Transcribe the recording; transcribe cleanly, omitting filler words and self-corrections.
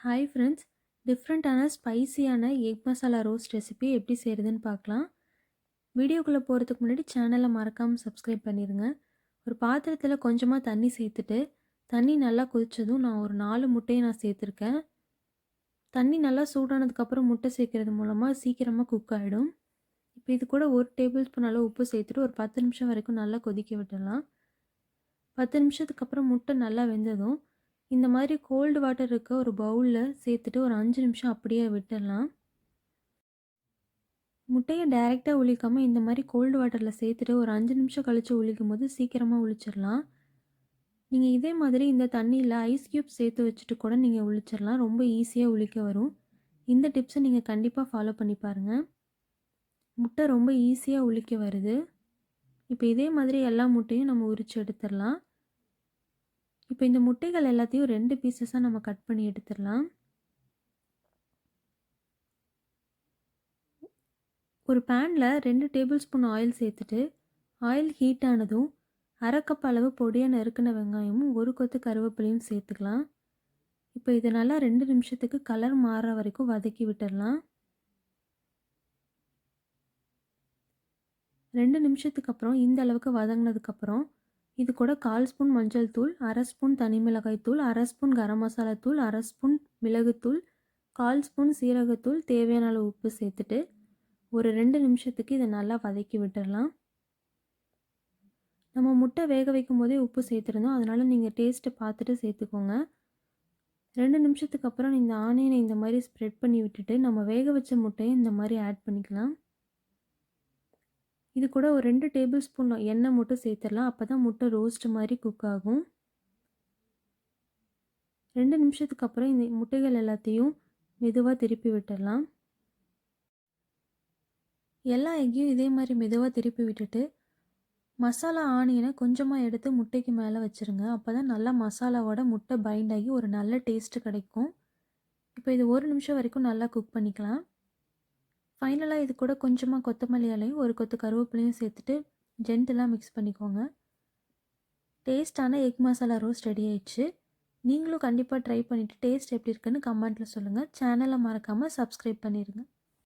Hi friends, டிஃப்ரெண்ட்டான ஸ்பைசியான egg masala roast recipe எப்படி செய்கிறதுன்னு பார்க்கலாம். வீடியோக்குள்ளே போகிறதுக்கு முன்னாடி சேனலை மறக்காமல் சப்ஸ்கிரைப் பண்ணிடுங்க. ஒரு பாத்திரத்தில் கொஞ்சமாக தண்ணி சேர்த்துட்டு, தண்ணி நல்லா கொதிச்சதும் நான் ஒரு 4 முட்டையை நான் சேர்த்துருக்கேன். தண்ணி நல்லா சூடானதுக்கப்புறம் முட்டை சேர்க்கறது மூலமாக சீக்கிரமாக குக் ஆகிடும். இப்போ இது கூட 1 டேபிள் ஸ்பூன் அளவு உப்பு சேர்த்துட்டு ஒரு 10 நிமிஷம் வரைக்கும் நல்லா கொதிக்க விட்டுடலாம். 10 நிமிஷத்துக்கு அப்புறம் முட்டை நல்லா வெந்ததும் இந்த மாதிரி கோல்டு வாட்டர் இருக்க ஒரு பவுலில் சேர்த்துட்டு ஒரு 5 நிமிஷம் அப்படியே விட்டுடலாம். முட்டையை டைரெக்டாக உளிக்காமல் இந்த மாதிரி கோல்டு வாட்டரில் சேர்த்துட்டு ஒரு 5 நிமிஷம் கழித்து உளிக்கும் போது சீக்கிரமாக உளிச்சிடலாம். நீங்கள் இதே மாதிரி இந்த தண்ணியில் ஐஸ் க்யூப் சேர்த்து வச்சுட்டு கூட நீங்கள் உளிச்சிடலாம். ரொம்ப ஈஸியாக உளிக்க வரும். இந்த டிப்ஸை நீங்கள் கண்டிப்பாக ஃபாலோ பண்ணி பாருங்கள். முட்டை ரொம்ப ஈஸியாக உளிக்க வருது. இப்போ இதே மாதிரி எல்லா முட்டையும் நம்ம உரித்து எடுத்துடலாம். இப்போ இந்த முட்டைகள் எல்லாத்தையும் 2 பீசஸாக நம்ம கட் பண்ணி எடுத்துடலாம். ஒரு பேனில் 2 டேபிள் ஸ்பூன் ஆயில் சேர்த்துட்டு ஆயில் ஹீட் ஆனதும் 1/2 கப் அளவு பொடியாக நறுக்கின வெங்காயமும் 1 கொத்து கருவேப்பிலையும் சேர்த்துக்கலாம். இப்போ இதை நல்லா 2 நிமிஷத்துக்கு கலர் மாறுற வரைக்கும் வதக்கி விட்டுடலாம். 2 நிமிஷத்துக்கு அப்புறம் இந்த அளவுக்கு வதங்கினதுக்கப்புறம் இது கூட 1/4 ஸ்பூன் மஞ்சள் தூள், 1/2 ஸ்பூன் தனி மிளகாய் தூள், 1/2 ஸ்பூன் கரம் மசாலா தூள், 1/2 ஸ்பூன் மிளகுத்தூள், 1/4 ஸ்பூன் சீரகத்தூள், தேவையான அளவு உப்பு சேர்த்துட்டு ஒரு 2 நிமிஷத்துக்கு இதை நல்லா வதக்கி விட்டுடலாம். நம்ம முட்டை வேக வைக்கும் போதே உப்பு சேர்த்துருந்தோம், அதனால் நீங்கள் டேஸ்ட்டு பார்த்துட்டு சேர்த்துக்கோங்க. 2 நிமிஷத்துக்கு அப்புறம் இந்த ஆனியனை இந்த மாதிரி ஸ்ப்ரெட் பண்ணி விட்டுட்டு நம்ம வேக வச்ச முட்டையை இந்த மாதிரி ஆட் பண்ணிக்கலாம். இது கூட ஒரு 2 டேபிள் ஸ்பூன் எண்ணெய் மட்டும் சேர்த்துடலாம். அப்போ தான் முட்டை ரோஸ்ட் மாதிரி குக் ஆகும். 2 நிமிஷத்துக்கு அப்புறம் இந்த முட்டைகள் எல்லாத்தையும் மெதுவாக திருப்பி விட்டுடலாம். எல்லா எக்கையும் இதே மாதிரி மெதுவாக திருப்பி விட்டுட்டு மசாலா ஆனியனை கொஞ்சமாக எடுத்து முட்டைக்கு மேலே வச்சுருங்க. அப்போ தான் நல்லா மசாலாவோட முட்டை பைண்ட் ஆகி ஒரு நல்ல டேஸ்ட்டு கிடைக்கும். இப்போ இது 1 நிமிஷம் வரைக்கும் நல்லா குக் பண்ணிக்கலாம். ஃபைனலாக இது கூட கொஞ்சமாக கொத்தமல்லி இலையும் 1 கொத்து கருவேப்பிலையும் சேர்த்துட்டு ஜென்டிலாக மிக்ஸ் பண்ணிக்கோங்க. டேஸ்ட்டான எக் மசாலா ரோஸ்ட் ரெடி ஆயிடுச்சு. நீங்களும் கண்டிப்பாக ட்ரை பண்ணிவிட்டு டேஸ்ட் எப்படி இருக்குன்னு கமெண்ட்டில் சொல்லுங்கள். சேனலை மறக்காமல் சப்ஸ்கிரைப் பண்ணிடுங்க.